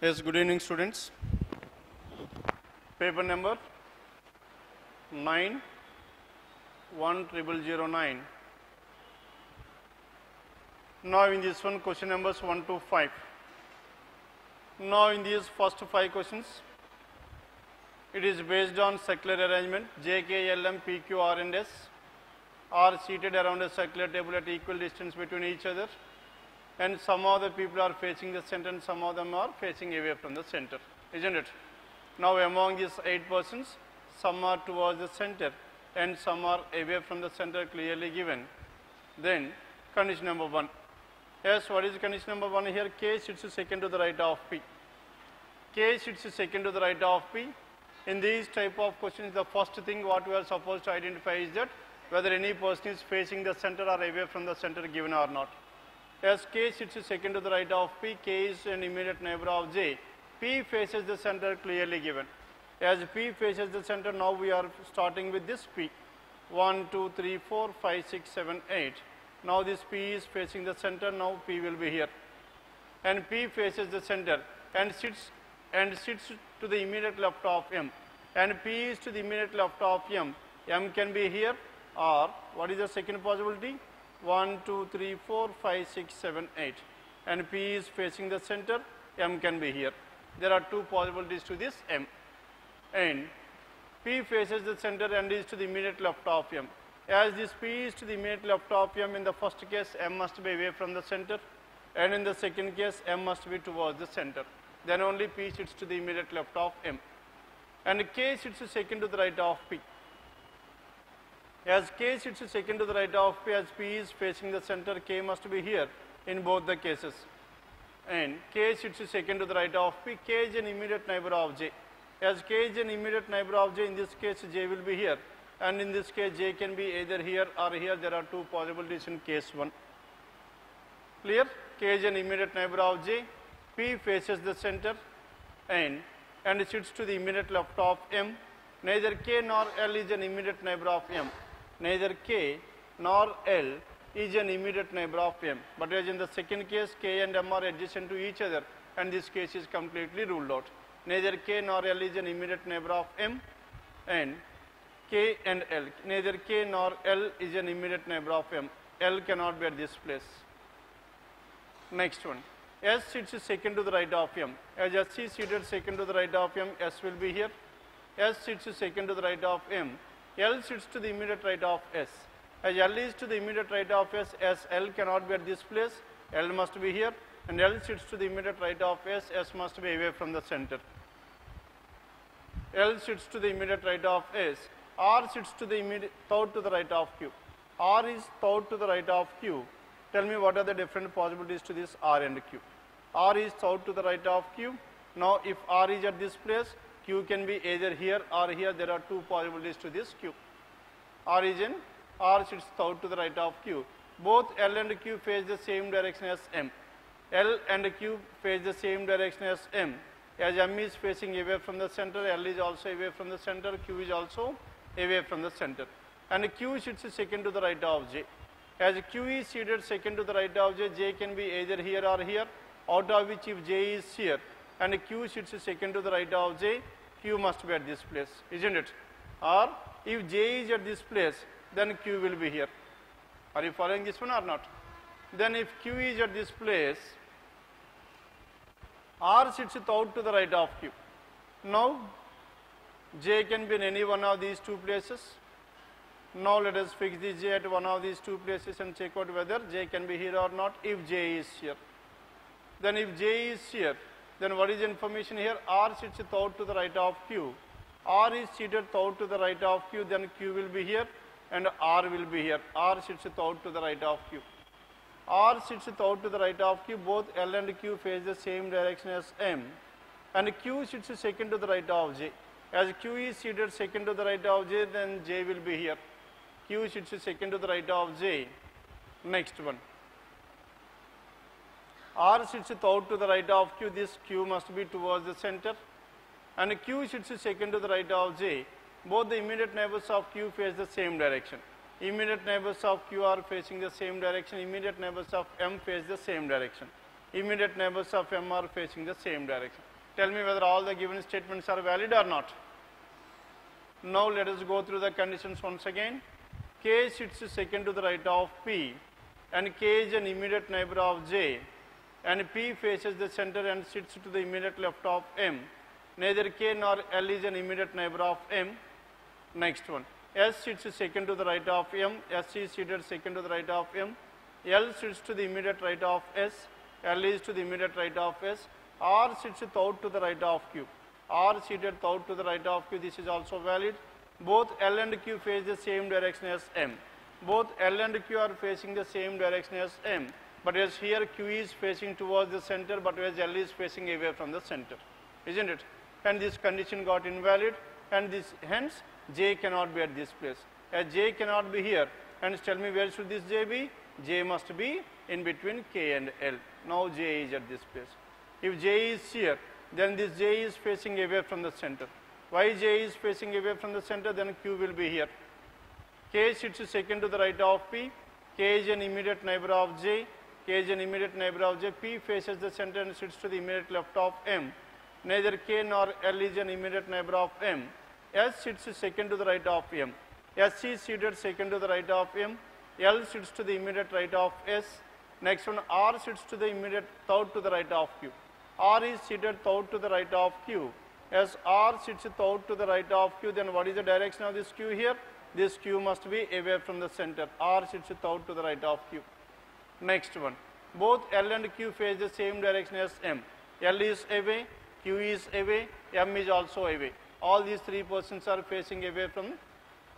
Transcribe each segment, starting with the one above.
Yes, good evening students. Paper number 9-1-009. Now in this one question numbers 1 to 5. Now in these first 5 questions, it is based on circular arrangement. J, K, L, M, P, Q, R and S are seated around a circular table at equal distance between each other, and some of the people are facing the center and some of them are facing away from the center, isn't it? Now among these 8 persons, some are towards the center and some are away from the center, clearly given. Then condition number 1. Yes, what is condition number 1 here? K sits second to the right of P. K sits second to the right of P. In these type of questions, the first thing what we are supposed to identify is that whether any person is facing the center or away from the center, given or not. As K sits second to the right of P, K is an immediate neighbor of J. P faces the center, clearly given. As P faces the center, now we are starting with this P. 1, 2, 3, 4, 5, 6, 7, 8. Now this P is facing the center, now P will be here. And P faces the center and sits to the immediate left of M. And P is to the immediate left of M. M can be here, or what is the second possibility? 1, 2, 3, 4, 5, 6, 7, 8. And P is facing the center, M can be here. There are 2 possibilities to this M. And P faces the center and is to the immediate left of M. As this P is to the immediate left of M, in the first case M must be away from the center, and in the second case M must be towards the center. Then only P sits to the immediate left of M. And K sits second to the right of P. As K sits second to the right of P, as P is facing the center, K must be here in both the cases. And K sits second to the right of P, K is an immediate neighbor of J. As K is an immediate neighbor of J, in this case J will be here. And in this case J can be either here or here. There are 2 possibilities in case 1. Clear? K is an immediate neighbor of J, P faces the center and sits to the immediate left of M. Neither K nor L is an immediate neighbor of M. Neither K nor L is an immediate neighbor of M. But as in the second case, K and M are adjacent to each other, and this case is completely ruled out. Neither K nor L is an immediate neighbor of M, and K and L. Neither K nor L is an immediate neighbor of M. L cannot be at this place. Next one. S sits second to the right of M. As S is seated second to the right of M, S will be here. S sits second to the right of M. L sits to the immediate right of S. As L is to the immediate right of S, L cannot be at this place. L must be here. And L sits to the immediate right of S. S must be away from the center. L sits to the immediate right of S. R sits to the immediate third to the right of Q. R is third to the right of Q. Tell me what are the different possibilities to this R and Q. R is third to the right of Q. Now if R is at this place, Q can be either here or here. There are 2 possibilities to this Q. R sits third to the right of Q. Both L and Q face the same direction as M. L and Q face the same direction as M. As M is facing away from the center, L is also away from the center, Q is also away from the center. And Q sits second to the right of J. As Q is seated second to the right of J, J can be either here or here, out of which if J is here and Q sits second to the right of J, Q must be at this place, isn't it? Or if J is at this place, then Q will be here. Are you following this one or not? Then if Q is at this place, R sits third to the right of Q. Now J can be in any one of these 2 places. Now let us fix this J at one of these 2 places and check out whether J can be here or not if J is here. Then if J is here, then what is the information here? R sits third to the right of Q. R is seated third to the right of Q, then Q will be here and R will be here. R sits third to the right of Q. R sits third to the right of Q. Both L and Q face the same direction as M. And Q sits second to the right of J. As Q is seated second to the right of J, then J will be here. Q sits second to the right of J. Next one. R sits third to the right of Q. This Q must be towards the center. And Q sits second to the right of J. Both the immediate neighbors of Q face the same direction. Immediate neighbors of Q are facing the same direction. Immediate neighbors of M face the same direction. immediate neighbors of M are facing the same direction. Tell me whether all the given statements are valid or not. Now let us go through the conditions once again. K sits second to the right of P, and K is an immediate neighbor of J, and P faces the center and sits to the immediate left of M. Neither K nor L is an immediate neighbor of M. Next one. S sits second to the right of M. S is seated second to the right of M. L sits to the immediate right of S. L is to the immediate right of S. R sits third to the right of Q. R seated third to the right of Q. This is also valid. Both L and Q face the same direction as M. Both L and Q are facing the same direction as M. But as here Q is facing towards the center, but as L is facing away from the center. Isn't it? And this condition got invalid, and this hence J cannot be at this place. As J cannot be here, and tell me where should this J be? J must be in between K and L. Now J is at this place. If J is here, then this J is facing away from the center. Why J is facing away from the center? Then Q will be here. K sits second to the right of P. K is an immediate neighbor of J. K is an immediate neighbor of J. P faces the center and sits to the immediate left of M. Neither K nor L is an immediate neighbor of M. S sits second to the right of M. S is seated second to the right of M. L sits to the immediate right of S. Next one, R sits to the immediate third to the right of Q. R is seated third to the right of Q. As R sits third to the right of Q, then what is the direction of this Q here? This Q must be away from the center. R sits third to the right of Q. Next one, both L and Q face the same direction as M. L is away, Q is away, M is also away. All these three persons are facing away from,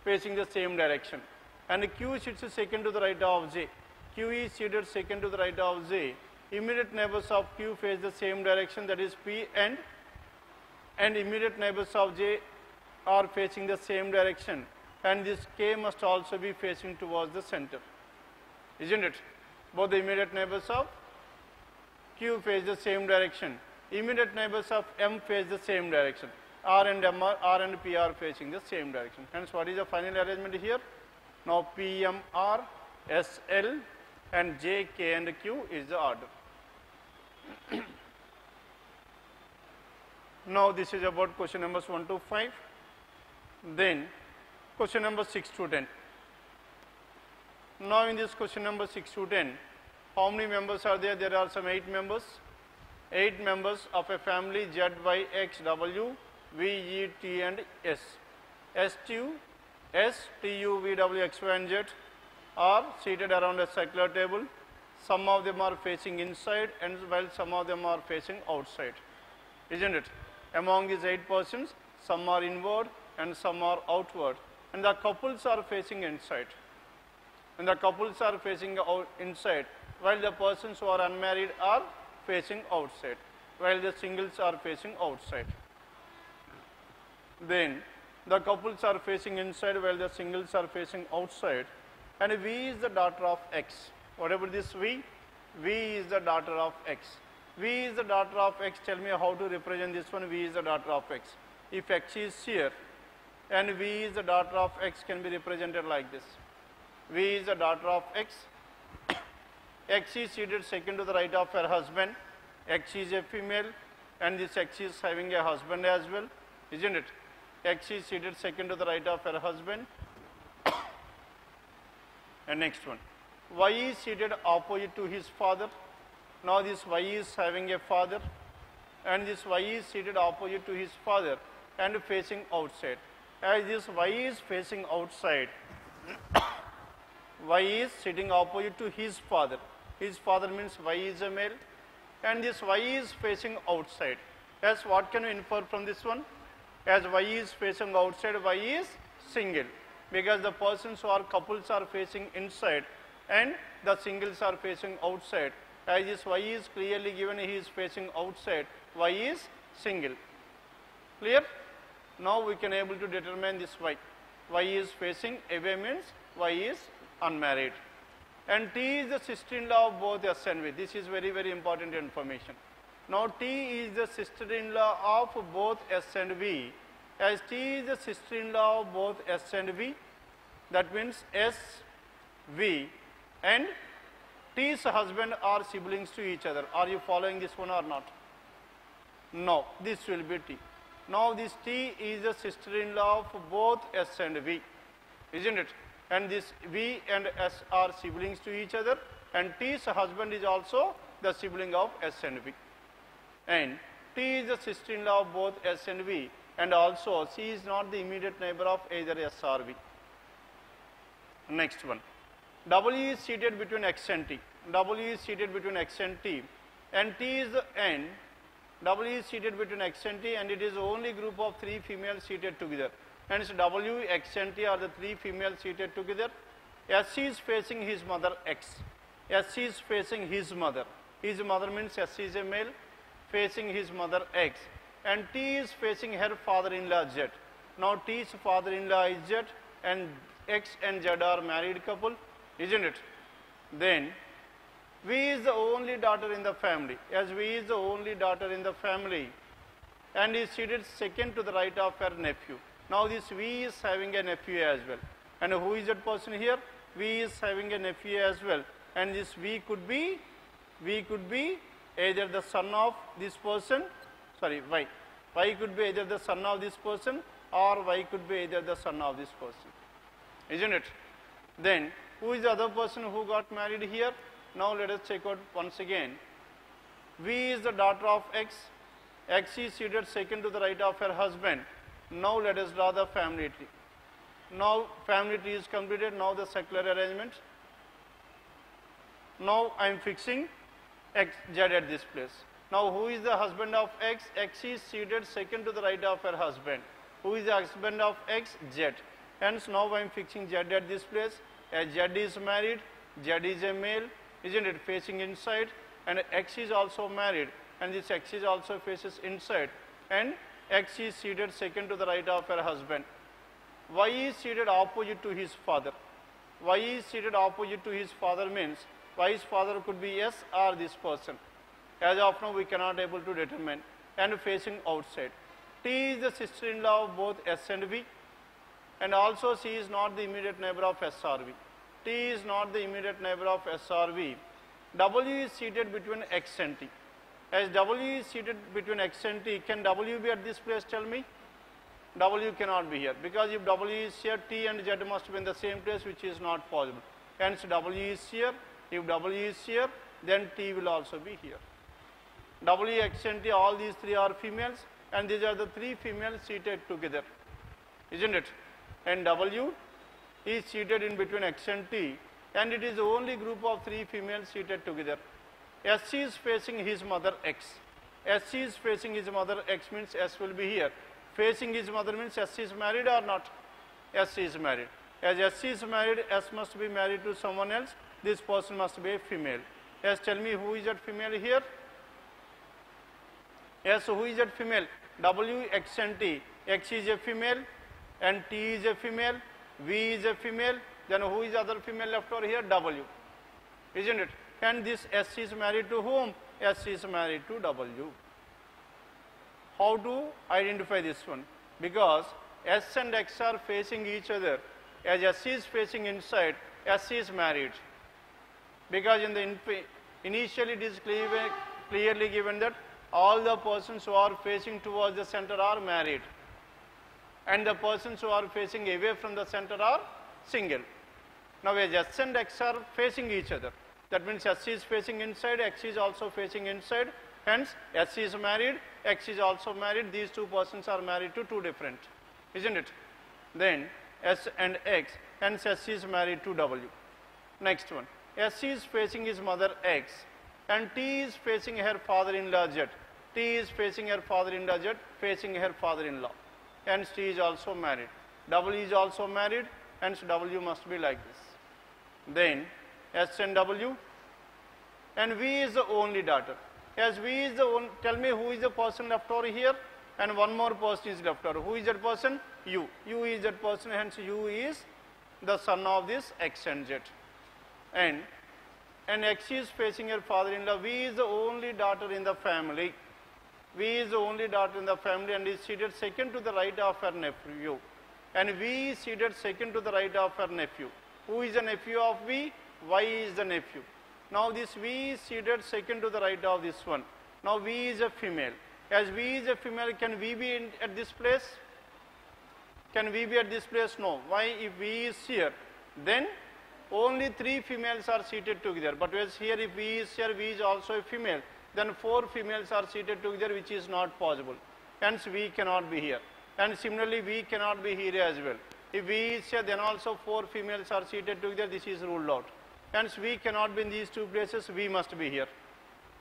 facing the same direction. And Q sits second to the right of J. Q is seated second to the right of J. Immediate neighbors of Q face the same direction, that is P, and immediate neighbors of J are facing the same direction, and this K must also be facing towards the center. Isn't it? Both the immediate neighbors of Q face the same direction. Immediate neighbors of M face the same direction. R and P are facing the same direction. Hence, what is the final arrangement here? Now, P, M, R, S, L, and J, K, and Q is the order. Now, this is about question numbers 1 to 5. Then, question number 6 to 10. Now, in this question number 6 to 10, how many members are there? There are some 8 members. 8 members of a family Z, Y, X, W, V, E, T, and S. S, T, U, V, W, X, Y, and Z are seated around a circular table. Some of them are facing inside, and while some of them are facing outside. Isn't it? Among these 8 persons, some are inward and some are outward. And the couples are facing inside. And the couples are facing inside, while the persons who are unmarried are facing outside, while the singles are facing outside. Then, the couples are facing inside while the singles are facing outside. And V is the daughter of X. Whatever this V is the daughter of X. V is the daughter of X. Tell me how to represent this one. V is the daughter of X. If X is here and V is the daughter of X, can be represented like this. V is the daughter of X. X is seated second to the right of her husband. X is a female, and this X is having a husband as well. Isn't it? X is seated second to the right of her husband. And next one, Y is seated opposite to his father. Now this Y is having a father, and this Y is seated opposite to his father and facing outside. As this Y is facing outside, Y is sitting opposite to his father. His father means Y is a male, and this Y is facing outside. As what can we infer from this one? As Y is facing outside, Y is single, because the persons who are couples are facing inside and the singles are facing outside. As this Y is clearly given, he is facing outside, Y is single. Clear? Now we can able to determine this Y. Y is facing away means Y is unmarried. And T is the sister-in-law of both S and V. This is very, very important information. Now T is the sister-in-law of both S and V. As T is the sister-in-law of both S and V, that means S, V, and T's husband are siblings to each other. Are you following this one or not? No, this will be T. Now this T is the sister-in-law of both S and V, isn't it? And this V and S are siblings to each other, and T's husband is also the sibling of S and V. And T is the sister-in-law of both S and V, and also C is not the immediate neighbor of either S or V. Next one. W is seated between X and T. W is seated between X and T, and T is the N. W is seated between X and T, and it is the only group of 3 females seated together. Hence W, X and T are the 3 females seated together. S is facing his mother X. S is facing his mother. His mother means S is a male, facing his mother X. And T is facing her father-in-law Z. Now T's father-in-law is Z, and X and Z are married couple, isn't it? Then V is the only daughter in the family. As V is the only daughter in the family, and is seated second to the right of her nephew. Now this V is having a nephew as well. And who is that person here? V is having a nephew as well. And this V could be either the son of this person, sorry, Y. Y could be either the son of this person, or Y could be either the son of this person, isn't it? Then who is the other person who got married here? Now let us check out once again. V is the daughter of X. X is seated second to the right of her husband. Now let us draw the family tree. Now family tree is completed. Now the circular arrangement. Now I am fixing X, Z at this place. Now who is the husband of X? X is seated second to the right of her husband. Who is the husband of X? Z. Hence now I am fixing Z at this place. As Z is married, Z is a male, isn't it, facing inside, and X is also married, and this X is also faces inside, and X is seated second to the right of her husband. Y is seated opposite to his father. Y is seated opposite to his father means Y's father could be S or this person. As of now we cannot able to determine, and facing outside. T is the sister-in-law of both S and V, and also C is not the immediate neighbor of S or V. T is not the immediate neighbor of S or V. W is seated between X and T. As W is seated between X and T, can W be at this place, tell me? W cannot be here, because if W is here, T and Z must be in the same place, which is not possible. Hence W is here. If W is here, then T will also be here. W, X and T, all these 3 are females, and these are the 3 females seated together, isn't it? And W is seated in between X and T, and it is the only group of 3 females seated together. S is facing his mother X. S is facing his mother X means S will be here. Facing his mother means S is married or not? S is married. As S is married, S must be married to someone else. This person must be a female. Yes, tell me who is that female here? Yes, who is that female? W, X and T. X is a female, and T is a female, V is a female. Then who is the other female left over here? W, isn't it? And this S is married to whom? S is married to W. How to identify this one? Because S and X are facing each other. As S is facing inside, S is married. Because in the initially it is clearly given that all the persons who are facing towards the center are married, and the persons who are facing away from the center are single. Now as S and X are facing each other, that means S is facing inside, X is also facing inside, hence S is married, X is also married. These 2 persons are married to 2 different, isn't it? Then S and X, hence S is married to W. Next one, S is facing his mother X, and T is facing her father-in-law Z. T is facing her father-in-law Z, facing her father-in-law, hence T is also married. W is also married, hence W must be like this. Then S and W, and V is the only daughter. As V is the only, tell me who is the person left over here, and one more person is left over. Who is that person? U. U is that person, hence U is the son of this X and Z. And X is facing her father-in-law. V is the only daughter in the family. V is the only daughter in the family, and is seated second to the right of her nephew. And V is seated second to the right of her nephew. Who is the nephew of V? Y is the nephew. Now this V is seated second to the right of this one. Now V is a female. As V is a female, can V be at this place? Can V be at this place? No. Why? If V is here, then only 3 females are seated together. But whereas here, if V is here, V is also a female, then 4 females are seated together, which is not possible. Hence V cannot be here. And similarly, V cannot be here as well. If V is here, then also 4 females are seated together. This is ruled out. Hence V cannot be in these 2 places. V must be here,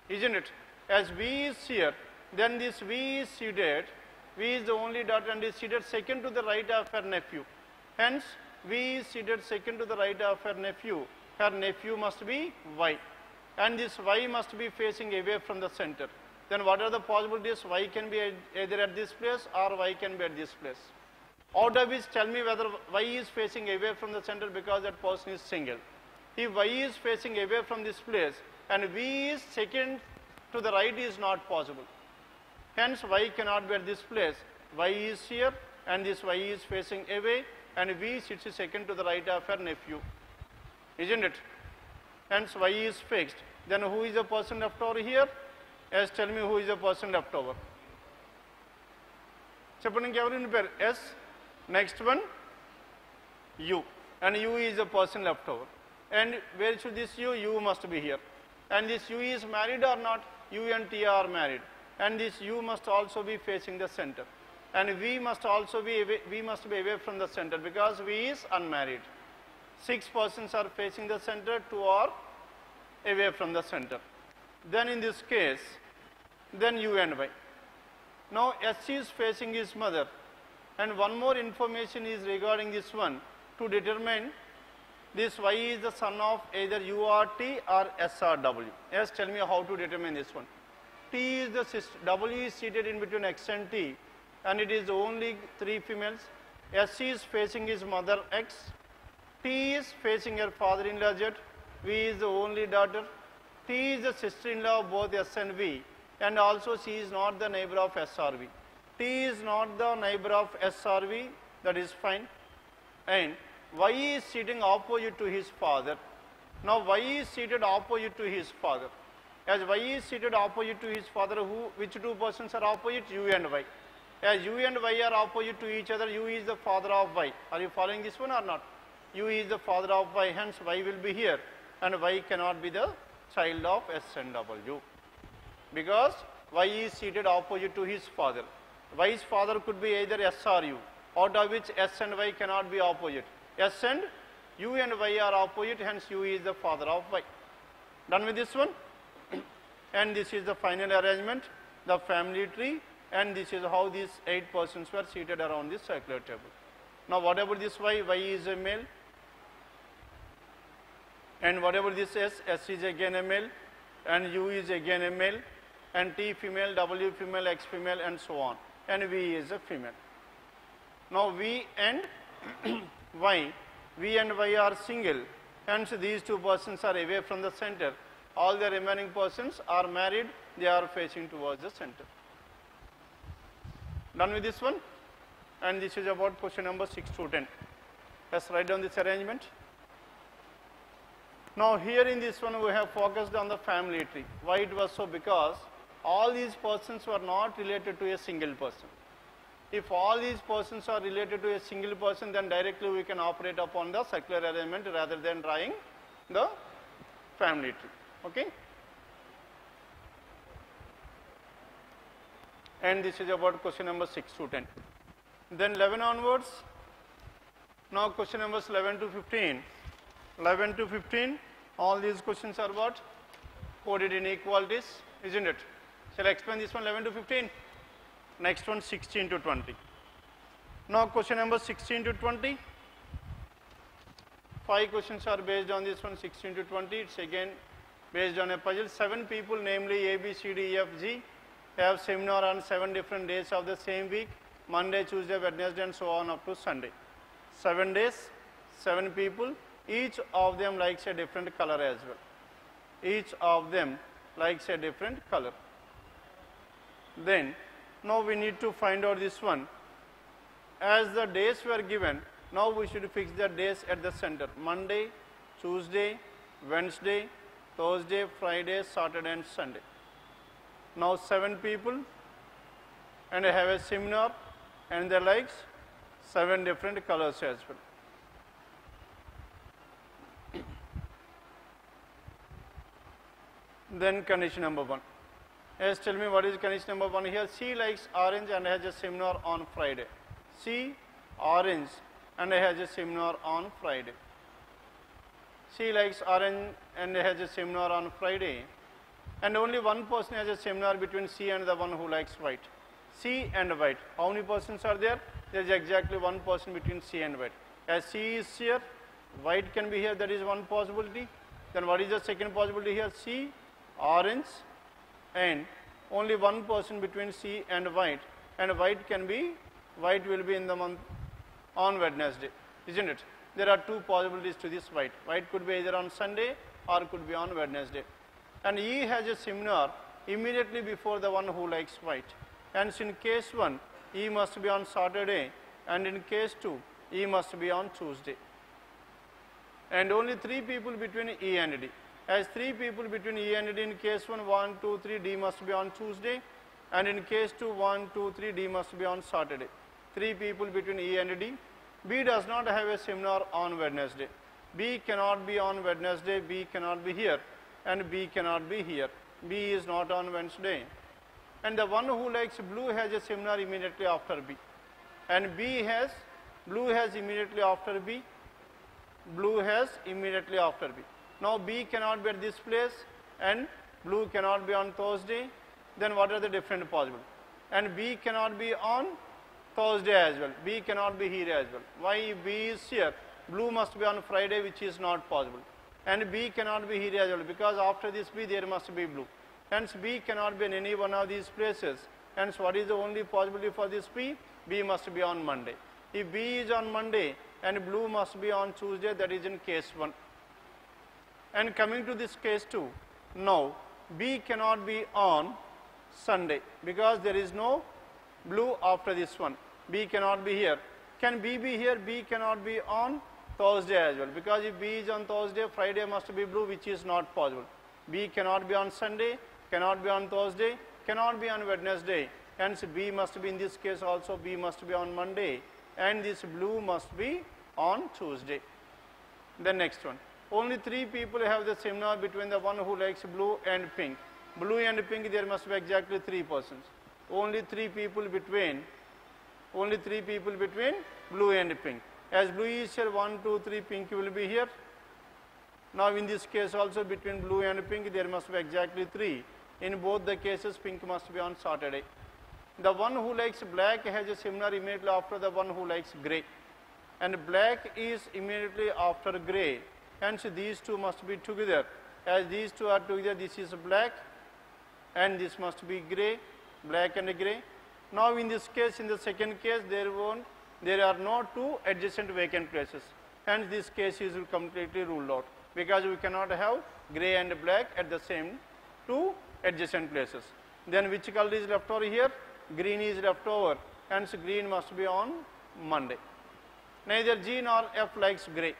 isn't it? As V is here, then this V is seated. V is the only daughter and is seated second to the right of her nephew. Hence V is seated second to the right of her nephew. Her nephew must be Y. And this Y must be facing away from the center. Then what are the possibilities? Y can be either at this place or Y can be at this place. Out of which, tell me whether Y is facing away from the center, because that person is single. If Y is facing away from this place and V is second to the right, is not possible. Hence Y cannot be at this place. Y is here and this Y is facing away and V sits second to the right of her nephew, isn't it? Hence Y is fixed. Then who is the person left over here? Yes, tell me who is the person left over. S. Next one, U. And U is the person left over. And where should this U? U must be here. And this U is married or not? U and T are married. And this U must also be facing the center. And V must also be away from the center, because V is unmarried. 6 persons are facing the center, 2 are away from the center. Then in this case, then U and Y. Now S is facing his mother. And one more information is regarding this one, to determine this Y is the son of either U or T or S or W. Yes, tell me how to determine this one. T is the sister, W is seated in between X and T, and it is only 3 females. S is facing his mother X, T is facing her father-in-law Z, V is the only daughter, T is the sister-in-law of both S and V, and also she is not the neighbor of S or V. T is not the neighbor of S or V, that is fine. And Y is sitting opposite to his father. Now Y is seated opposite to his father. As Y is seated opposite to his father, which 2 persons are opposite? U and Y. As U and Y are opposite to each other, U is the father of Y. Are you following this one or not? U is the father of Y, hence Y will be here, and Y cannot be the child of S and W, because Y is seated opposite to his father. Y's father could be either S or U, out of which S and Y cannot be opposite. S and U and Y are opposite, hence U is the father of Y. Done with this one? And this is the final arrangement, the family tree, and this is how these 8 persons were seated around this circular table. Now whatever this Y, Y is a male, and whatever this S, S is again a male, and U is again a male, and T female, W female, X female, and so on, and V is a female. Now V and Y, V and Y are single, hence these 2 persons are away from the center. All the remaining persons are married, they are facing towards the center. Done with this one? And this is about question number 6 to 10. Let's write down this arrangement. Now here in this one we have focused on the family tree. Why it was so? Because all these persons were not related to a single person. If all these persons are related to a single person, then directly we can operate upon the circular arrangement rather than drawing the family tree. Okay? And this is about question number 6 to 10. Then 11 onwards. Now question numbers 11 to 15. 11 to 15, all these questions are what? Coded inequalities, isn't it? Shall I explain this one 11 to 15? Next one 16 to 20. Now question number 16 to 20. 5 questions are based on this one 16 to 20. It's again based on a puzzle. 7 people, namely A, B, C, D, E, F, G, have seminar on 7 different days of the same week, Monday, Tuesday, Wednesday, and so on up to Sunday. 7 days, 7 people, each of them likes a different color as well. Each of them likes a different color. Then, now we need to find out this one. As the days were given, now we should fix the days at the center. Monday, Tuesday, Wednesday, Thursday, Friday, Saturday and Sunday. Now 7 people and have a seminar and they likes 7 different colors as well. Then condition number 1. Yes, tell me what is condition number 1 here. C likes orange and has a seminar on Friday. C orange and has a seminar on Friday. C likes orange and has a seminar on Friday. And only one person has a seminar between C and the one who likes white. C and white. How many persons are there? There is exactly one person between C and white. As C is here, white can be here, that is one possibility. Then what is the second possibility here? C, orange, and only one person between C and white will be in the month on Wednesday, isn't it? There are 2 possibilities to this white. White could be either on Sunday or could be on Wednesday. And E has a seminar immediately before the one who likes white. And in case 1, E must be on Saturday, and in case 2, E must be on Tuesday. And only 3 people between E and D. As 3 people between E and D, in case 1, 1, 2, 3, D must be on Tuesday, and in case 2, 1, 2, 3, D must be on Saturday. 3 people between E and D. B does not have a seminar on Wednesday. B cannot be on Wednesday, B cannot be here, and B cannot be here. B is not on Wednesday. And the one who likes blue has a seminar immediately after B. And blue has immediately after B. Blue has immediately after B. Now B cannot be at this place and blue cannot be on Thursday. Then what are the different possible? And B cannot be on Thursday as well. B cannot be here as well. Why B is here? Blue must be on Friday, which is not possible. And B cannot be here as well, because after this B there must be blue. Hence B cannot be in any one of these places. Hence what is the only possibility for this B? B must be on Monday. If B is on Monday and blue must be on Tuesday, that is in case 1. And coming to this case 2, now B cannot be on Sunday because there is no blue after this one. B cannot be here. Can B be here? B cannot be on Thursday as well, because if B is on Thursday, Friday must be blue, which is not possible. B cannot be on Sunday, cannot be on Thursday, cannot be on Wednesday. Hence B must be, in this case also, B must be on Monday, and this blue must be on Tuesday. The next one. Only 3 people have the seminar between the one who likes blue and pink. Blue and pink, there must be exactly 3 persons. Only 3 people between blue and pink. As blue is here, 1, 2, 3, pink will be here. Now in this case also, between blue and pink, there must be exactly 3. In both the cases, pink must be on Saturday. The one who likes black has a seminar immediately after the one who likes grey. And black is immediately after grey. Hence these 2 must be together. As these 2 are together, this is black and this must be grey, black and grey. Now in this case, in the second case, there are no 2 adjacent vacant places. Hence this case is completely ruled out, because we cannot have grey and black at the same 2 adjacent places. Then which color is left over here? Green is left over. Hence green must be on Monday. Neither G nor F likes grey.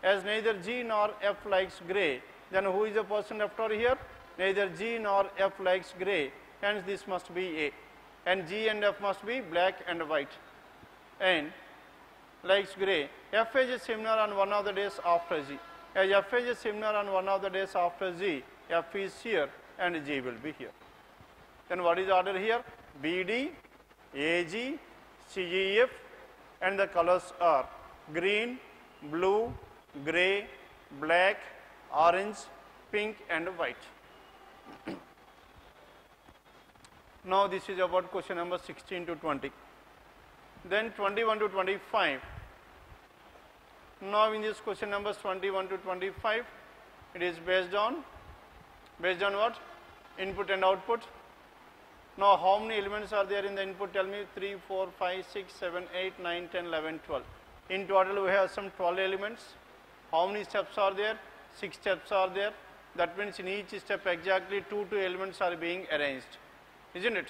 As neither G nor F likes grey, then who is the person left over here? Neither G nor F likes grey. Hence this must be A. And G and F must be black and white. And likes grey. F has a seminar on one of the days after G. As F has a seminar on one of the days after G, F is here and G will be here. Then what is the order here? BD, AG, CEF, and the colors are green, blue, grey, black, orange, pink and white. Now this is about question number 16 to 20. Then 21 to 25. Now in this question numbers 21 to 25, it is based on what? Input and output. Now how many elements are there in the input? Tell me. 3, 4, 5, 6, 7, 8, 9, 10, 11, 12. In total we have some 12 elements. How many steps are there? 6 steps are there. That means in each step exactly 2 elements are being arranged, isn't it?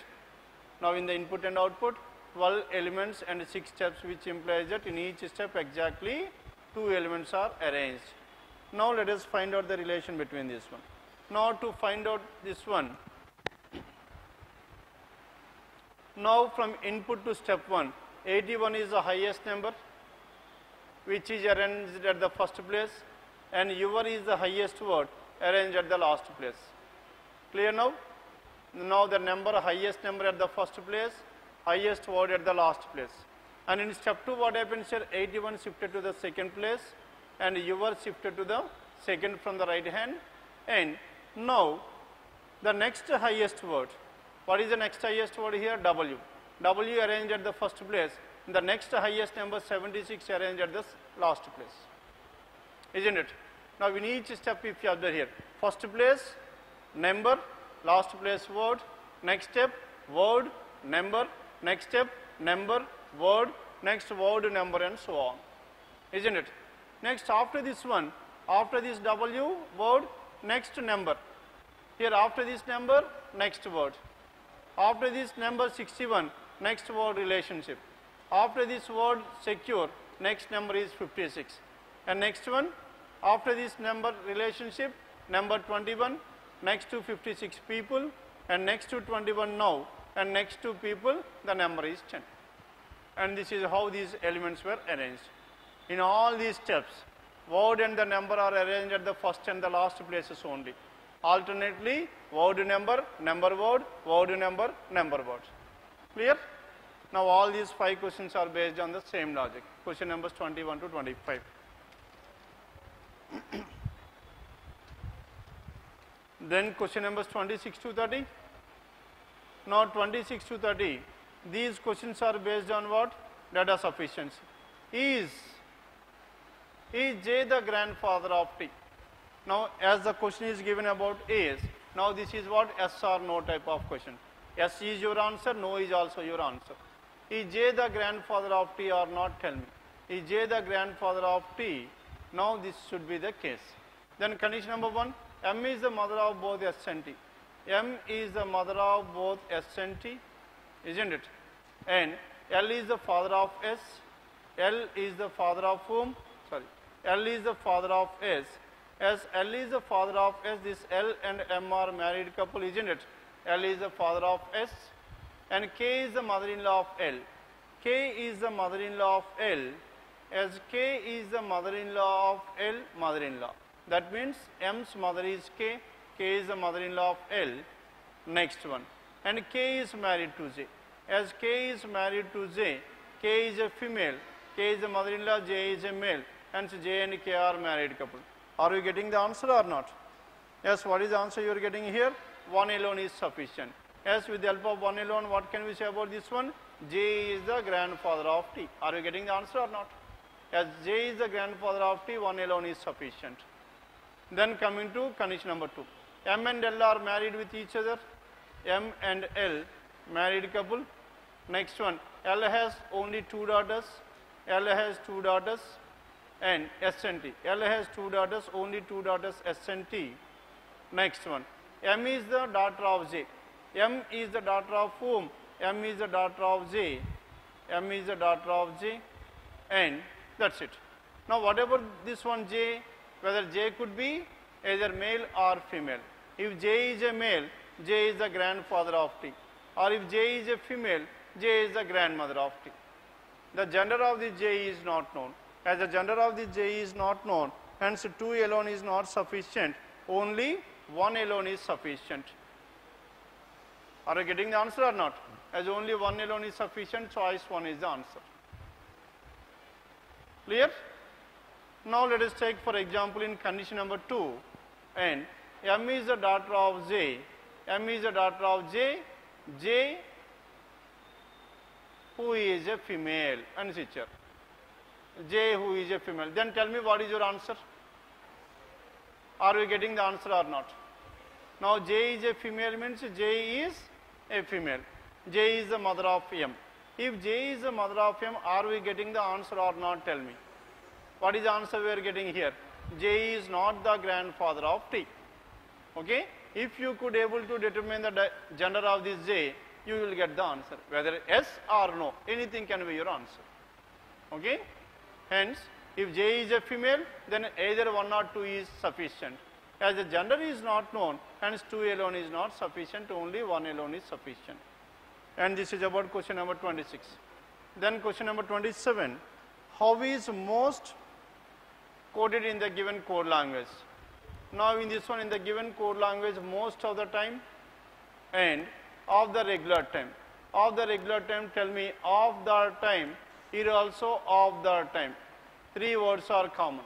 Now in the input and output, 12 elements and 6 steps, which implies that in each step exactly 2 elements are arranged. Now let us find out the relation between this one. Now to find out this one, now from input to step 1, 81 is the highest number which is arranged at the first place, and your is the highest word arranged at the last place. Clear now? Now the number, highest number at the first place, highest word at the last place. And in step 2 what happens here, 81 shifted to the second place and your shifted to the second from the right hand. And now the next highest word, what is the next highest word here? W. W arranged at the first place. The next highest number 76 arranged at the last place. Isn't it? Now in each step if you observe here, first place number, last place word, next step word, number, next step number, word, next word, number, and so on. Isn't it? Next after this one, after this W word, next number. Here after this number, next word. After this number 61, next word relationship. After this word secure, next number is 56. And next one, after this number relationship, number 21, next to 56 people, and next to 21 now, and next to people, the number is 10. And this is how these elements were arranged. In all these steps, word and the number are arranged at the first and the last places only. Alternately, word number, number word, word number, number word. Clear? Now all these 5 questions are based on the same logic. Question numbers 21 to 25. Then question numbers 26 to 30. Now 26 to 30, these questions are based on what? Data sufficiency. Is J the grandfather of T? Now as the question is given about is, now this is what? Yes or no type of question. Yes is your answer, no is also your answer. Is J the grandfather of T or not? Tell me. Is J the grandfather of T? Now this should be the case. Then condition number 1, M is the mother of both S and T. M is the mother of both S and T, isn't it? And L is the father of S. L is the father of whom? Sorry. L is the father of S. As L is the father of S, this L and M are married couple, isn't it? L is the father of S. And K is the mother-in-law of L. K is the mother-in-law of L. As K is the mother-in-law of L, mother-in-law. That means M's mother is K. K is the mother-in-law of L. Next one. And K is married to J. As K is married to J, K is a female. K is the mother-in-law, J is a male. Hence J and K are married couple. Are you getting the answer or not? Yes, what is the answer you are getting here? 1 alone is sufficient. Yes, with the help of 1 alone, what can we say about this one? J is the grandfather of T. Are you getting the answer or not? Yes, J is the grandfather of T, 1 alone is sufficient. Then coming to condition number 2. M and L are married with each other. M and L, married couple. Next one, L has only 2 daughters. L has 2 daughters. And S and T. L has 2 daughters, only 2 daughters, S and T. Next one, M is the daughter of J. M is the daughter of whom? M is the daughter of J. M is the daughter of J. And that's it. Now whatever this one J, whether J could be either male or female. If J is a male, J is the grandfather of T. Or if J is a female, J is the grandmother of T. The gender of the J is not known. As the gender of the J is not known, hence 2 alone is not sufficient. Only 1 alone is sufficient. Are you getting the answer or not? As only 1 alone is sufficient, choice 1 is the answer. Clear? Now let us take for example in condition number 2, and M is the daughter of J. M is the daughter of J. J who is a female, and teacher. J who is a female. Then tell me what is your answer? Are we getting the answer or not? Now J is a female means J is a female. J is the mother of M. If J is the mother of M, are we getting the answer or not? Tell me. What is the answer we are getting here? J is not the grandfather of T. Okay? If you could able to determine the gender of this J, you will get the answer. Whether yes or no, anything can be your answer. Okay? Hence, if J is a female, then either 1 or 2 is sufficient. As the gender is not known, hence 2 alone is not sufficient, only 1 alone is sufficient. And this is about question number 26. Then question number 27, how is most coded in the given code language? Now in this one, in the given code language, most of the time and of the regular time. Of the regular time, tell me of the time, here also of the time. 3 words are common.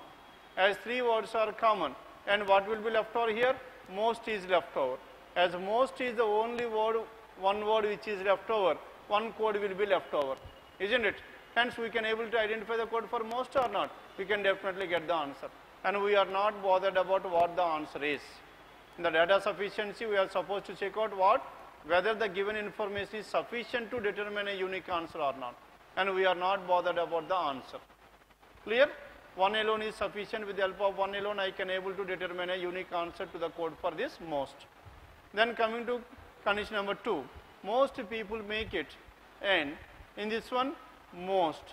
As 3 words are common, and what will be left over here? Most is left over. As most is the only word, one word which is left over, one code will be left over, isn't it? Hence we can able to identify the code for most or not. We can definitely get the answer. And we are not bothered about what the answer is. In the data sufficiency, we are supposed to check out what? Whether the given information is sufficient to determine a unique answer or not. And we are not bothered about the answer. Clear? 1 alone is sufficient. With the help of 1 alone, I can able to determine a unique answer to the code for this most. Then coming to condition number 2, most people make it, and in this one, most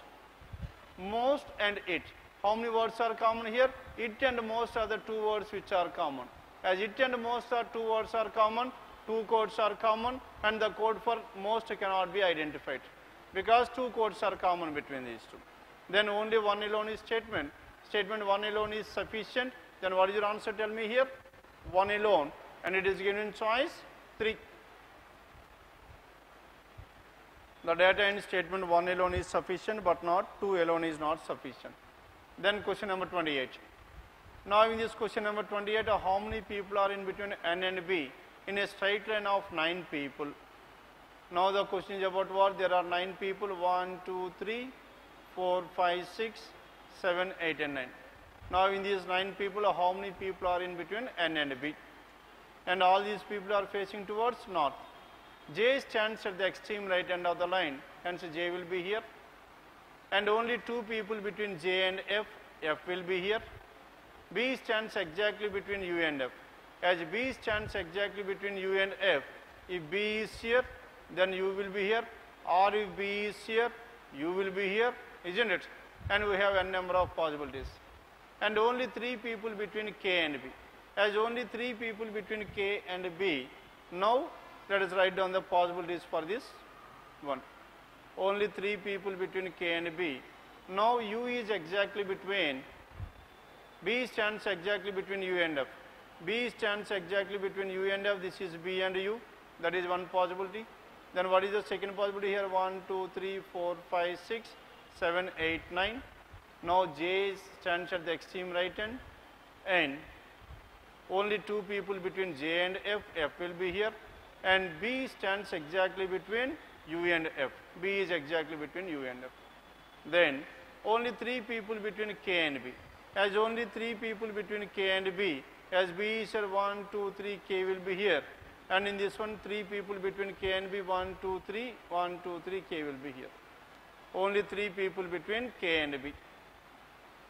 and it. How many words are common here? It and most are the 2 words which are common. As it and most are 2 words are common, 2 codes are common, and the code for most cannot be identified because 2 codes are common between these two. Then only 1 alone is statement. Statement 1 alone is sufficient. Then what is your answer? Tell me here. 1 alone, and it is given in choice 3. The data in statement 1 alone is sufficient, but not 2 alone is not sufficient. Then question number 28. Now in this question number 28, how many people are in between N and B in a straight line of 9 people? Now the question is about what? There are 9 people, 1, 2, 3, 4, 5, 6, 7, 8 and 9. Now in these 9 people, how many people are in between N and B? And all these people are facing towards north. J stands at the extreme right end of the line, hence J will be here. And only 2 people between J and F, F will be here. B stands exactly between U and F. As B stands exactly between U and F, if B is here, then U will be here. Or if B is here, U will be here, isn't it? And we have n number of possibilities. And only 3 people between K and B. As only 3 people between K and B, now let us write down the possibilities for this one. Only 3 people between K and B. Now U is exactly between, B stands exactly between U and F. B stands exactly between U and F. This is B and U. That is one possibility. Then what is the second possibility here? 1, 2, 3, 4, 5, 6, 7, 8, 9. Now J stands at the extreme right end, and only 2 people between J and F, F will be here, and B stands exactly between U and F. B is exactly between U and F. Then only 3 people between K and B. As only 3 people between K and B, as B is here 1, 2, 3, K will be here. And in this one, 3 people between K and B, 1, 2, 3, 1, 2, 3, K will be here. Only 3 people between K and B.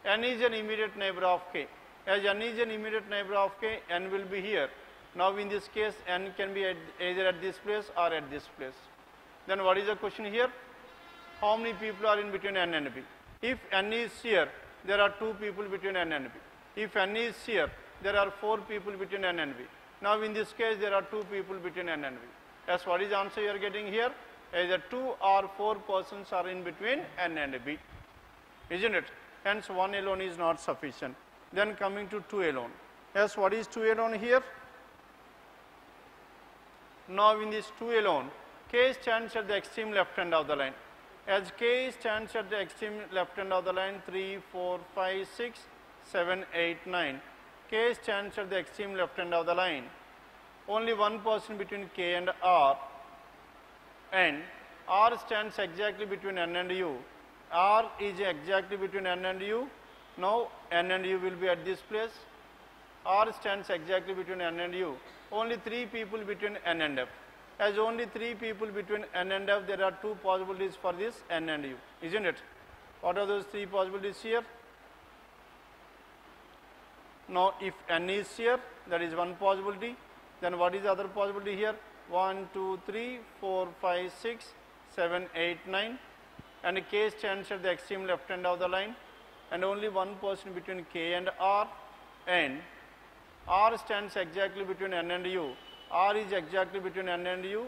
N is an immediate neighbor of K. As N is an immediate neighbor of K, N will be here. Now in this case, N can be either at this place or at this place. Then what is the question here? How many people are in between N and B? If N is here, there are 2 people between N and B. If N is here, there are 4 people between N and B. Now in this case, there are 2 people between N and B. As what is the answer you are getting here? Either 2 or 4 persons are in between N and B. Isn't it? Hence 1 alone is not sufficient. Then coming to 2 alone. Yes, what is 2 alone here? Now in this 2 alone, K stands at the extreme left end of the line. As K stands at the extreme left end of the line, 3, 4, 5, 6, 7, 8, 9. K stands at the extreme left end of the line. Only one person between K and R, and R stands exactly between N and U. R is exactly between N and U. Now N and U will be at this place. R stands exactly between N and U. Only 3 people between N and F. As only 3 people between N and F, there are 2 possibilities for this N and U, isn't it? What are those 3 possibilities here? Now if N is here, that is one possibility. Then what is the other possibility here? 1, 2, 3, 4, 5, 6, 7, 8, 9. And K stands at the extreme left end of the line. And only one person between K and R. And R stands exactly between N and U. R is exactly between N and U,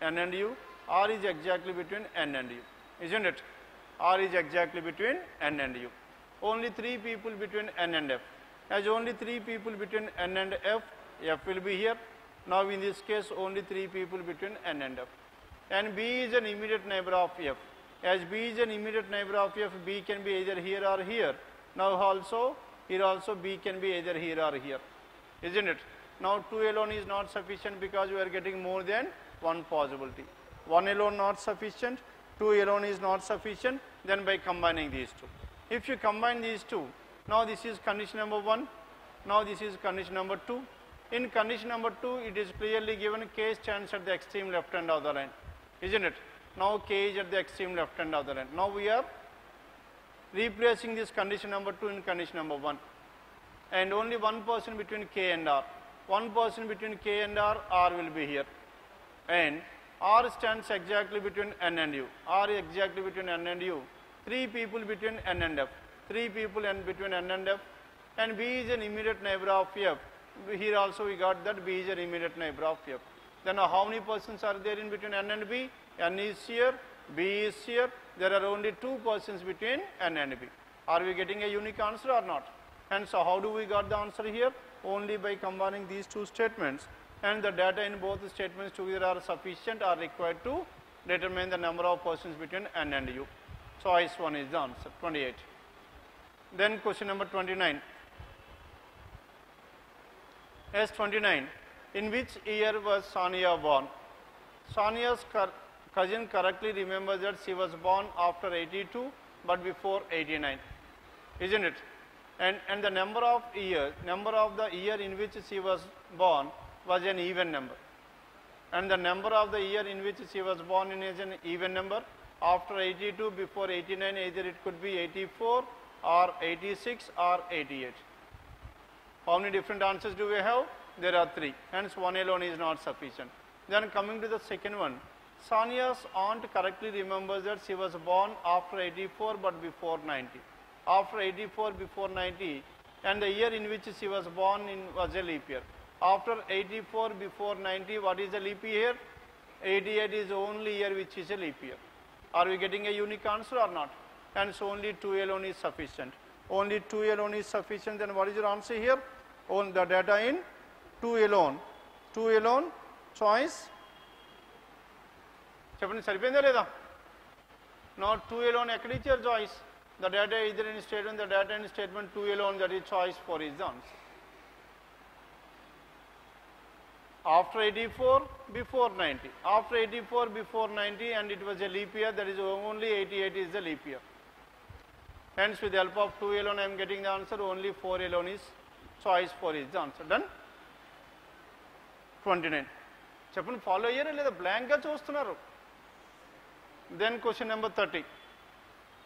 N and U. R is exactly between N and U, isn't it? R is exactly between N and U. Only 3 people between N and F. As only 3 people between N and F, F will be here. Now in this case, only 3 people between N and F. And B is an immediate neighbor of F. As B is an immediate neighbor of F, B can be either here or here. Now also, here also B can be either here or here, isn't it? Now 2 alone is not sufficient because we are getting more than one possibility. 1 alone not sufficient, 2 alone is not sufficient, then by combining these two. If you combine these two, now this is condition number 1, now this is condition number 2. In condition number 2, it is clearly given K stands at the extreme left hand of the line, isn't it? Now K is at the extreme left hand of the line. Now we are replacing this condition number 2 in condition number 1. And only one person between K and R. One person between K and R, R will be here. And R stands exactly between N and U. R is exactly between N and U. 3 people between N and F. 3 people between N and F. And B is an immediate neighbor of F. Here also we got that B is an immediate neighbor of F. Then how many persons are there in between N and B? N is here, B is here. There are only 2 persons between N and B. Are we getting a unique answer or not? And so how do we got the answer here? Only by combining these 2 statements, and the data in both the statements together are sufficient or required to determine the number of persons between N and U. Choice 1 is the answer, 28. Then question number 29. S29. In which year was Sania born? Sania's cousin correctly remembers that she was born after 82 but before 89, isn't it? And the number of the year in which she was born was an even number. And the number of the year in which she was born is an even number. After 82, before 89, either it could be 84 or 86 or 88. How many different answers do we have? There are 3. Hence 1 alone is not sufficient. Then coming to the second one, Sania's aunt correctly remembers that she was born after 84 but before 90. After 84, before 90, and the year in which she was born was a leap year. After 84, before 90, what is a leap year? 88 is the only year which is a leap year. Are we getting a unique answer or not? Hence only 2 alone is sufficient. Only 2 alone is sufficient. Then what is your answer here? On the data in 2 alone. 2 alone, choice. Now 2 alone ekkadi ichcharu choice. The data either in statement, the data in statement 2 alone, that is choice 4 is the answer. After 84, before 90. After 84, before 90, and it was a leap year, that is only 88 is the leap year. Hence with the help of 2 alone I am getting the answer, only 4 alone is, choice 4 is the answer. Done? 29. Cheppandi follow here leda blank ga chustunaru. Then question number 30.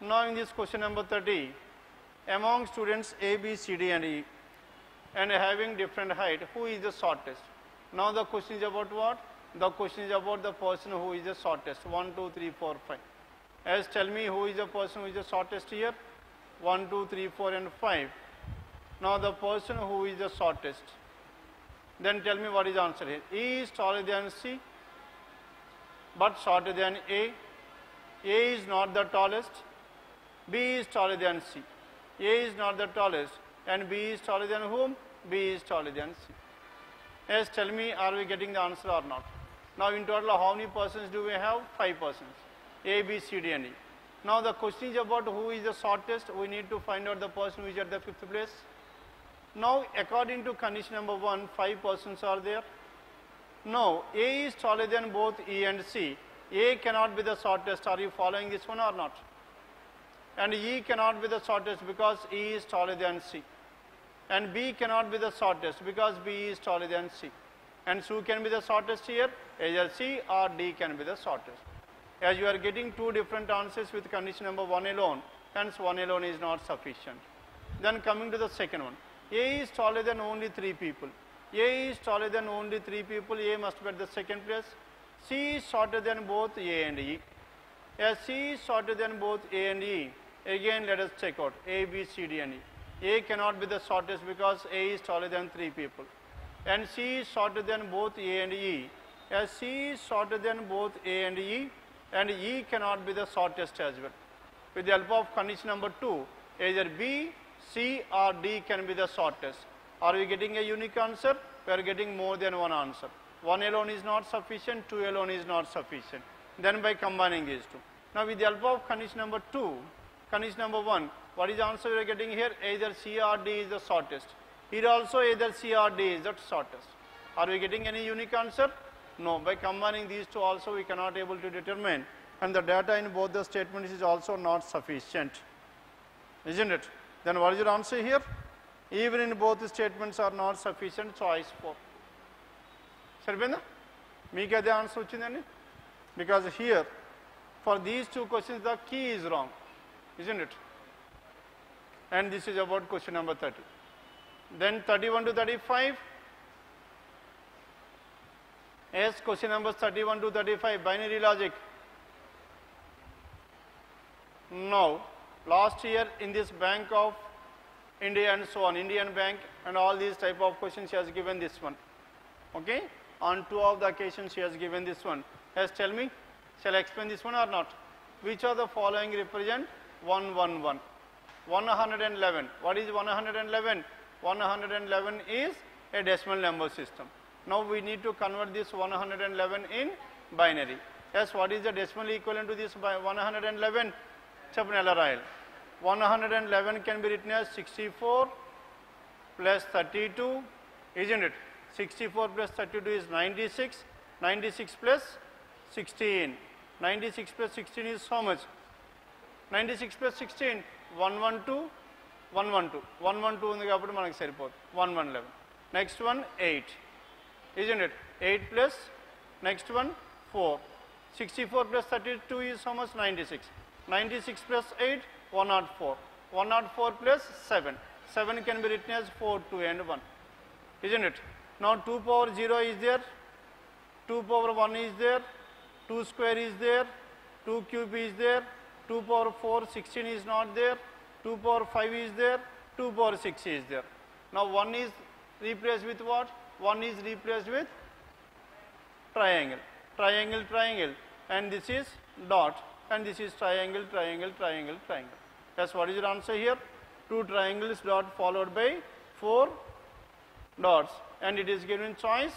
Now in this question number 30, among students A, B, C, D and E and having different height, who is the shortest? Now the question is about what? The question is about the person who is the shortest. 1, 2, 3, 4, 5. As tell me who is the person who is the shortest here? 1, 2, 3, 4 and 5. Now the person who is the shortest. Then tell me what is the answer here. E is taller than C but shorter than A. A is not the tallest. B is taller than C. A is not the tallest and B is taller than whom? B is taller than C. Yes, tell me, are we getting the answer or not? Now in total how many persons do we have? 5 persons. A, B, C, D and E. Now the question is about who is the shortest. We need to find out the person who is at the 5th place. Now according to condition number 1, 5 persons are there. Now A is taller than both E and C. A cannot be the shortest. Are you following this one or not? And E cannot be the shortest because E is taller than C. And B cannot be the shortest because B is taller than C. And who can be the shortest here? Either C or D can be the shortest. As you are getting 2 different answers with condition number 1 alone, hence 1 alone is not sufficient. Then coming to the second one, A is taller than only 3 people. A is taller than only 3 people, A must be at the second place. C is shorter than both A and E. As C is shorter than both A and E, again let us check out A, B, C, D and E. A cannot be the shortest because A is taller than 3 people. And C is shorter than both A and E. As C is shorter than both A and E cannot be the shortest as well. With the help of condition number 2, either B, C or D can be the shortest. Are we getting a unique answer? We are getting more than one answer. 1 alone is not sufficient, 2 alone is not sufficient. Then by combining these two. Now with the help of condition number 2, condition number 1, what is the answer we are getting here? Either C or D is the shortest. Here also either C or D is the shortest. Are we getting any unique answer? No. By combining these two also we cannot able to determine, and the data in both the statements is also not sufficient. Isn't it? Then what is your answer here? Even in both the statements are not sufficient, choice 4. Saripenda? Meeku ade answer vachindandi? Because here for these two questions the key is wrong. Isn't it? And this is about question number 30. Then 31 to 35. Yes, question numbers 31 to 35, binary logic. Now, last year in this Bank of India and so on, Indian Bank and all these type of questions she has given this one. Okay? On 2 of the occasions she has given this one. Yes, tell me, shall I explain this one or not? Which of the following represent 111? 111. What is 111? 111 is a decimal number system. Now we need to convert this 111 in binary. Yes, what is the decimal equivalent to this by 111? Chapnella Rail. 111 can be written as 64 plus 32, isn't it? 64 plus 32 is 96. 96 plus 16. 96 plus 16 is how much? 96 plus 16, 112, 112. 112 ఉంది కాబట్టి మనకు సరిపోదు. 111. Next one 8. Isn't it? 8 plus, next one 4. 64 plus 32 is how much? 96. 96 plus 8, 104. 104 plus 7. 7 can be written as 4, 2 and 1. Isn't it? Now 2 power 0 is there, 2 power 1 is there, 2 square is there, 2 cube is there, 2 power 4, 16 is not there, 2 power 5 is there, 2 power 6 is there. Now 1 is replaced with what? 1 is replaced with triangle, triangle, triangle, and this is dot, and this is triangle, triangle, triangle, triangle. That's what is your answer here? 2 triangles dot followed by 4 dots, and it is given choice.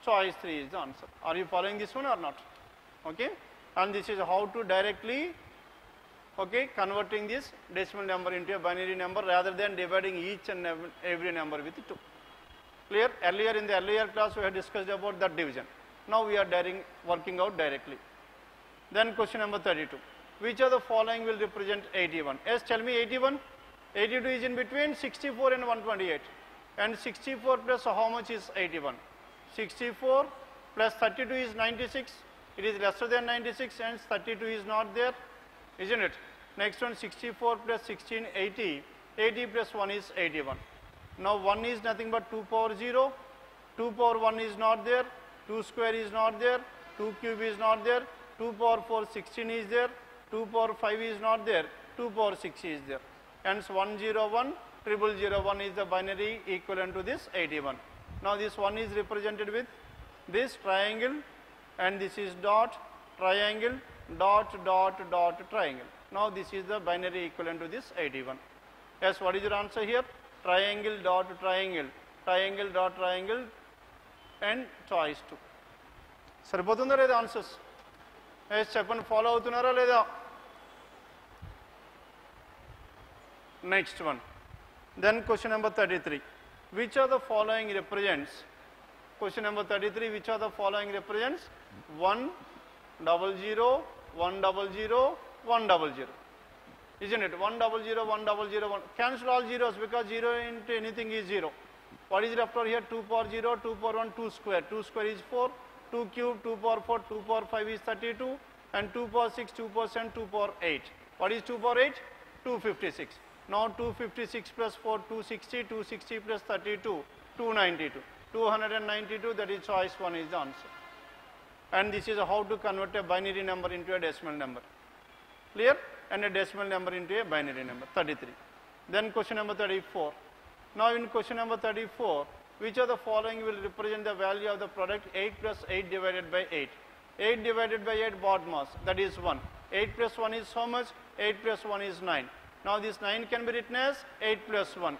Choice 3 is the answer. Are you following this one or not? Okay, and this is how to directly, okay, converting this decimal number into a binary number rather than dividing each and every number with 2. Clear? Earlier in the earlier class we had discussed about that division. Now we are working out directly. Then question number 32. Which of the following will represent 81? Yes, tell me 81. 82 is in between 64 and 128. And 64 plus how much is 81? 64 plus 32 is 96. It is lesser than 96 and 32 is not there. Isn't it? Next one 64 plus 16, 80. 80 plus 1 is 81. Now 1 is nothing but 2 power 0. 2 power 1 is not there. 2 square is not there. 2 cube is not there. 2 power 4, 16 is there. 2 power 5 is not there. 2 power 6 is there. Hence 101, 0001 is the binary equivalent to this 81. Now this 1 is represented with this triangle, and this is dot, triangle, dot, dot, dot, triangle. Now this is the binary equivalent to this 81. Yes, what is your answer here? Triangle, dot, triangle, triangle, dot, triangle, and choice 2. సరిపోతుందా లేదా answers? Yes చెప్పండి, follow అవుతున్నారా లేదా? Next one. Then question number 33. Which of the following represents? Question number 33. Which of the following represents 100, 100, 100? Isn't it? 100, 100, 1. Cancel all zeros because 0 into anything is 0. What is left over here? 2 power 0, 2 power 1, 2 square. 2 square is 4. 2 cube, 2 power 4, 2 power 5 is 32. And 2 power 6, 2 power 7, 2 power 8. What is 2 power 8? 256. Now 256 plus 4, 260, 260 plus 32, 292. 292, that is choice 1 is the answer. And this is how to convert a binary number into a decimal number. Clear? And a decimal number into a binary number. 33. Then question number 34. Now in question number 34, which of the following will represent the value of the product 8 plus 8 divided by 8? 8 divided by 8 body mass, that is 1. 8 plus 1 is how much? 8 plus 1 is 9. Now this 9 can be written as 8 plus 1.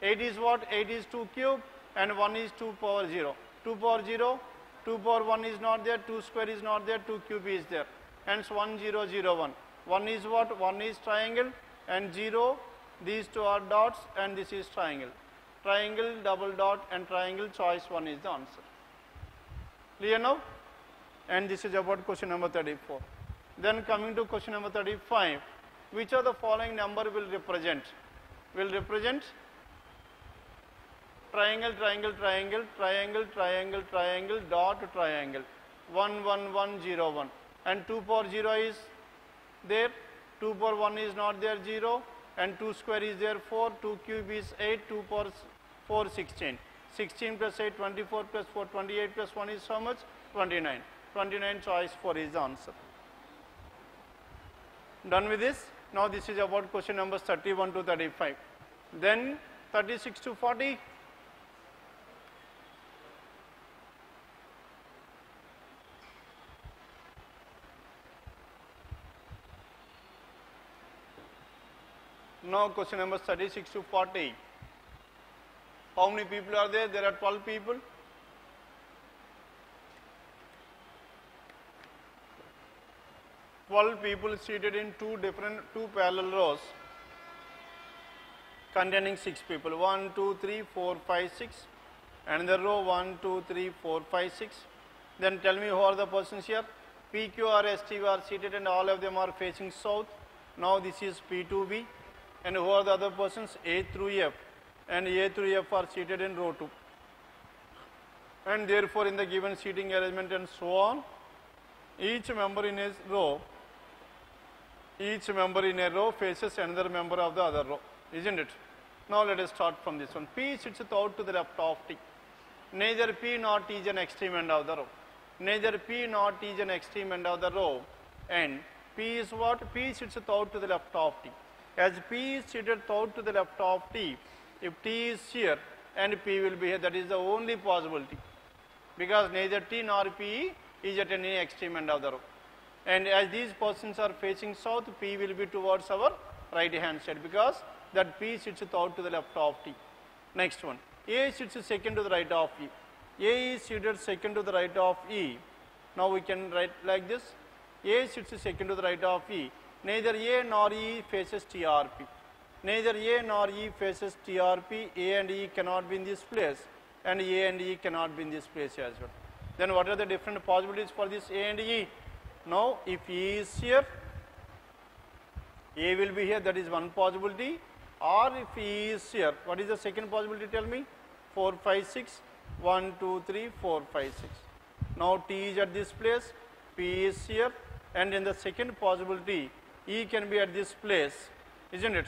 8 is what? 8 is 2 cube and 1 is 2 power 0. 2 power 0, 2 power 1 is not there, 2 square is not there, 2 cube is there. Hence 1 0 0 1. 1 is what? 1 is triangle and 0, these two are dots and this is triangle. Triangle, double dot and triangle, choice 1 is the answer. Clear now? And this is about question number 34. Then coming to question number 35, which of the following number will represent? Will represent triangle, triangle, triangle, triangle, triangle, triangle, dot, triangle. 1 1 1 0 1. And 2 power 0 is there, 2 power 1 is not there, 0, and 2 square is there, 4, 2 cube is 8, 2 power 4 16. 16 plus 8 24 plus 4 28 plus 1 is how much? 29. 29, choice 4 is the answer. Done with this? Now this is about question numbers 31 to 35. Then 36 to 40. Now question numbers 36 to 40. How many people are there? There are 12 people. People seated in two parallel rows containing 6 people. 1, 2, 3, 4, 5, 6. And the row 1, 2, 3, 4, 5, 6. Then tell me who are the persons here. P, Q, R, S, T are seated and all of them are facing south. Now this is P to B. And who are the other persons? A through F. And A through F are seated in row 2. And therefore in the given seating arrangement and so on, each member in a row faces another member of the other row, isn't it? Now let us start from this one. P sits out to the left of T. Neither P nor T is an extreme end of the row. Neither P nor T is an extreme end of the row. And P is what? P sits out to the left of T. As P is seated out to the left of T, if T is here and P will be here, that is the only possibility. Because neither T nor P is at any extreme end of the row. And as these persons are facing south, P will be towards our right hand side because that P sits out to the left of T. Next one. A sits second to the right of E. A is seated second to the right of E. Now we can write like this. A sits second to the right of E. Neither A nor E faces TRP. Neither A nor E faces TRP. A and E cannot be in this place. And A and E cannot be in this place as well. Then what are the different possibilities for this A and E? Now if E is here, A will be here, that is one possibility. Or if E is here, what is the second possibility? Tell me. 4, 5, 6. 1, 2, 3, 4, 5, 6. Now T is at this place, P is here, and in the second possibility, E can be at this place, isn't it?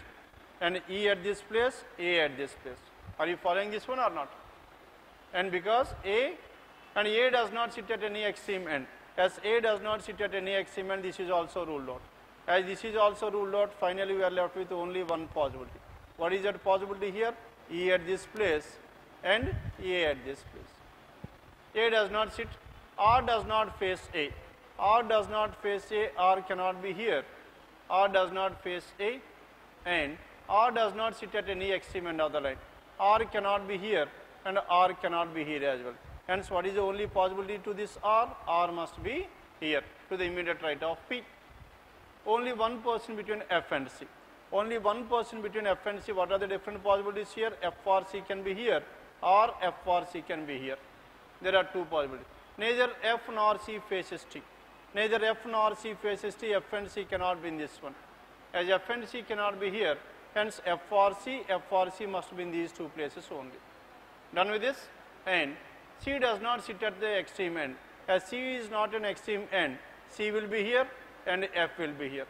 And E at this place, A at this place. Are you following this one or not? And because A does not sit at any extreme end. As A does not sit at any extreme end, this is also ruled out. As this is also ruled out, finally we are left with only one possibility. What is that possibility here? E at this place and A at this place. A does not sit, R does not face A. R does not face A, R cannot be here. R does not face A and R does not sit at any extreme end of the line. R cannot be here and R cannot be here as well. Hence, what is the only possibility to this R? R must be here to the immediate right of P. Only one person between F and C. Only one person between F and C. What are the different possibilities here? F or C can be here or F or C can be here. There are two possibilities. Neither F nor C faces T. Neither F nor C faces T. F and C cannot be in this one. As F and C cannot be here, hence F or C must be in these two places only. Done with this? And C does not sit at the extreme end. As C is not an extreme end, C will be here and F will be here.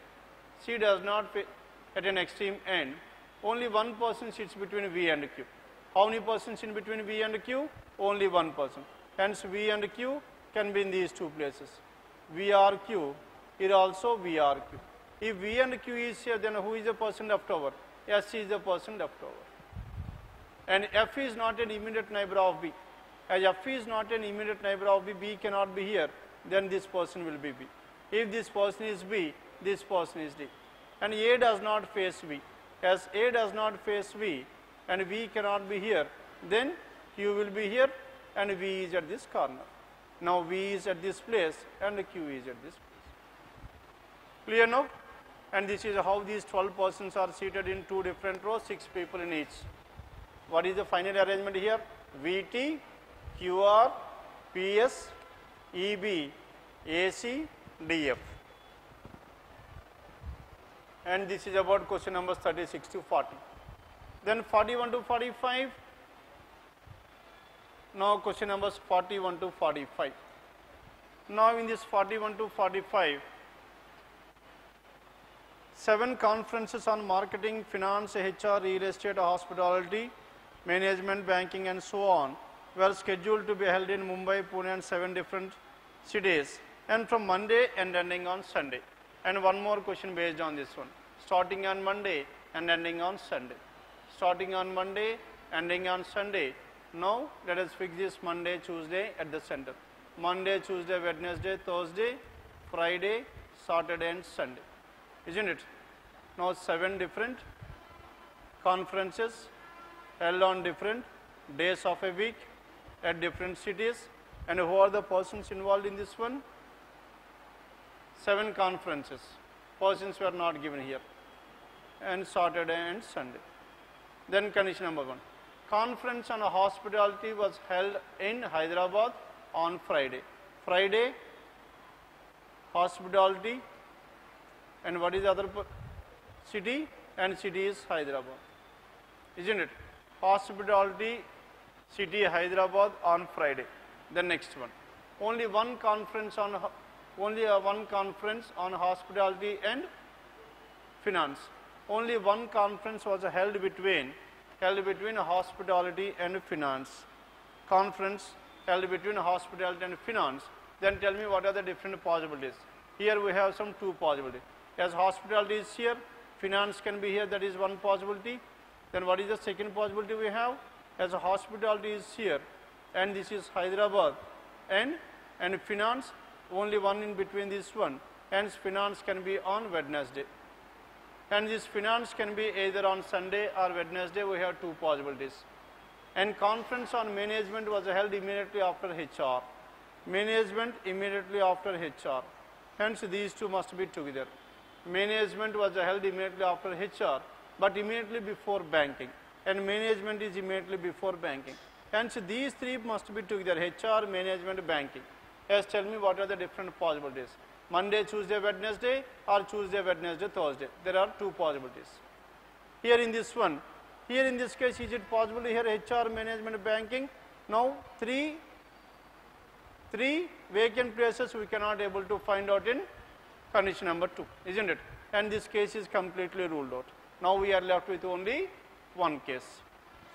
C does not fit at an extreme end. Only one person sits between V and Q. How many persons in between V and Q? Only one person. Hence V and Q can be in these two places. V R Q, here also V R Q. If V and Q is here, then who is the person left over? S is the person left over. And F is not an immediate neighbor of B. As F is not an immediate neighbor of B, B cannot be here, then this person will be B. If this person is B, this person is D. And A does not face B. As A does not face V and V cannot be here, then Q will be here and V is at this corner. Now V is at this place and Q is at this place. Clear now? And this is how these 12 persons are seated in 2 different rows, 6 people in each. What is the final arrangement here? VT, QR, PS, EB, AC, DF. And this is about question numbers 36 to 40. Then 41 to 45. Now question numbers 41 to 45. Now in this 41 to 45, 7 conferences on marketing, finance, HR, real estate, hospitality, management, banking and so on were scheduled to be held in Mumbai, Pune and 7 different cities, and from Monday and ending on Sunday. And one more question based on this one. Starting on Monday and ending on Sunday. Starting on Monday, ending on Sunday. Now let us fix this Monday, Tuesday at the center. Monday, Tuesday, Wednesday, Thursday, Friday, Saturday and Sunday. Isn't it? Now 7 different conferences held on different days of a week at different cities. And who are the persons involved in this one? 7 conferences. Persons were not given here. And Saturday and Sunday. Then condition number 1. Conference on hospitality was held in Hyderabad on Friday. Friday, hospitality, and what is the other city? And city is Hyderabad. Isn't it? Hospitality, city Hyderabad on Friday. The next one. Only one conference on hospitality and finance. Only one conference was held between hospitality and finance. Conference held between hospitality and finance. Then tell me what are the different possibilities. Here we have some 2 possibilities. As hospitality is here, finance can be here, that is one possibility. Then what is the second possibility we have? As hospitality is here and this is Hyderabad and finance, only one in between this one. Hence finance can be on Wednesday. And this finance can be either on Sunday or Wednesday. We have 2 possibilities. And conference on management was held immediately after HR. Management immediately after HR. Hence these 2 must be together. Management was held immediately after HR, but immediately before banking. And management is immediately before banking. Hence these 3 must be together, HR, management, banking. Yes, tell me what are the different possibilities. Monday, Tuesday, Wednesday or Tuesday, Wednesday, Thursday. There are 2 possibilities. Here in this one, here in this case, is it possible here HR, management, banking? Now 3 vacant places we cannot able to find out in condition number 2, isn't it? And this case is completely ruled out. Now we are left with only one case.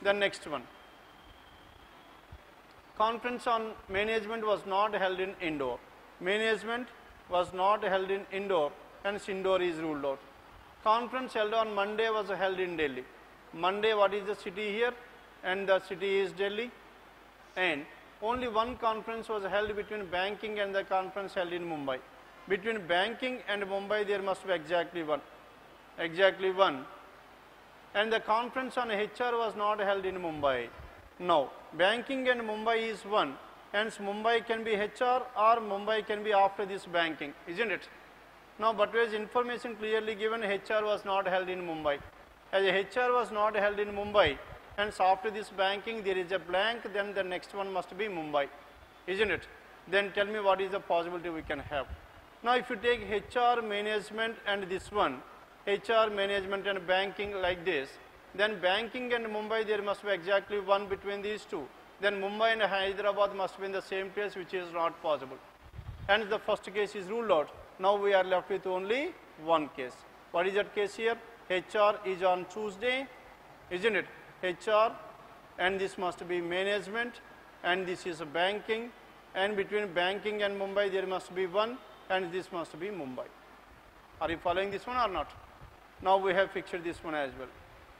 The next one. Conference on management was not held in indoor. Management was not held in indoor, hence indoor is ruled out. Conference held on Monday was held in Delhi. Monday, what is the city here? And the city is Delhi. And only one conference was held between banking and the conference held in Mumbai. Between banking and Mumbai, there must be exactly one. Exactly one. And the conference on HR was not held in Mumbai. Now, banking and Mumbai is one. Hence, Mumbai can be HR or Mumbai can be after this banking, isn't it? Now, but was information clearly given, HR was not held in Mumbai. As HR was not held in Mumbai, hence after this banking there is a blank, then the next one must be Mumbai, isn't it? Then tell me what is the possibility we can have. Now, if you take HR, management and this one, HR, management and banking like this, then banking and Mumbai there must be exactly one between these 2. Then Mumbai and Hyderabad must be in the same place, which is not possible. Hence the first case is ruled out. Now we are left with only one case. What is that case here? HR is on Tuesday, isn't it? HR, and this must be management, and this is banking, and between banking and Mumbai there must be one, and this must be Mumbai. Are you following this one or not? Now we have fixed this one as well.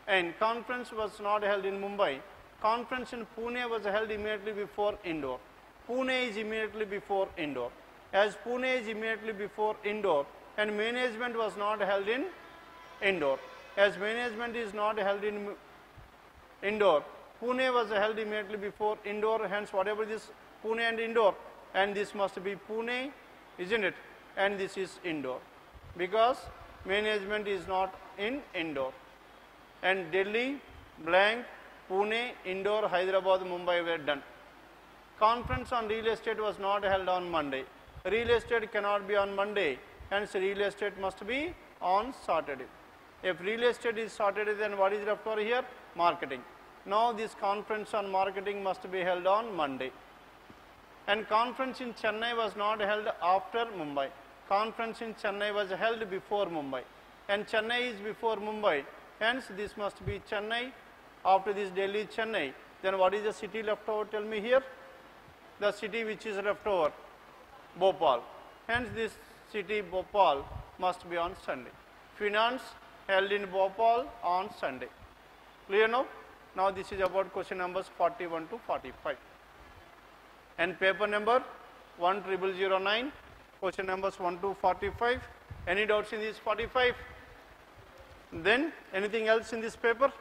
and conference was not held in Mumbai. Conference in Pune was held immediately before Indore. Pune is immediately before Indore. As Pune is immediately before Indore and management was not held in Indore. As management is not held in Indore, Pune was held immediately before Indore, hence whatever this Pune and Indore, and this must be Pune, isn't it? And this is Indore, because management is not in Indore. And Delhi, blank, Pune, Indore, Hyderabad, Mumbai were done. Conference on real estate was not held on Monday. Real estate cannot be on Monday, hence real estate must be on Saturday. If real estate is Saturday, then what is left over here? Marketing. Now this conference on marketing must be held on Monday. And conference in Chennai was not held after Mumbai. Conference in Chennai was held before Mumbai. And Chennai is before Mumbai, hence this must be Chennai. After this Delhi is Chennai. Then what is the city left over? Tell me here. The city which is left over, Bhopal. Hence this city Bhopal must be on Sunday. Finance held in Bhopal on Sunday. Clear now? Now this is about question numbers 41 to 45. And paper number 10009, question numbers 1 to 45. Any doubts in this 45? Then anything else in this paper?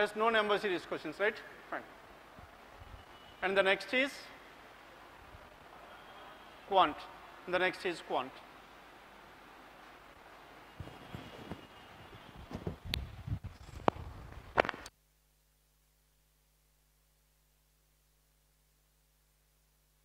Has no number series questions, right? Fine. And the next is quant. The next is quant.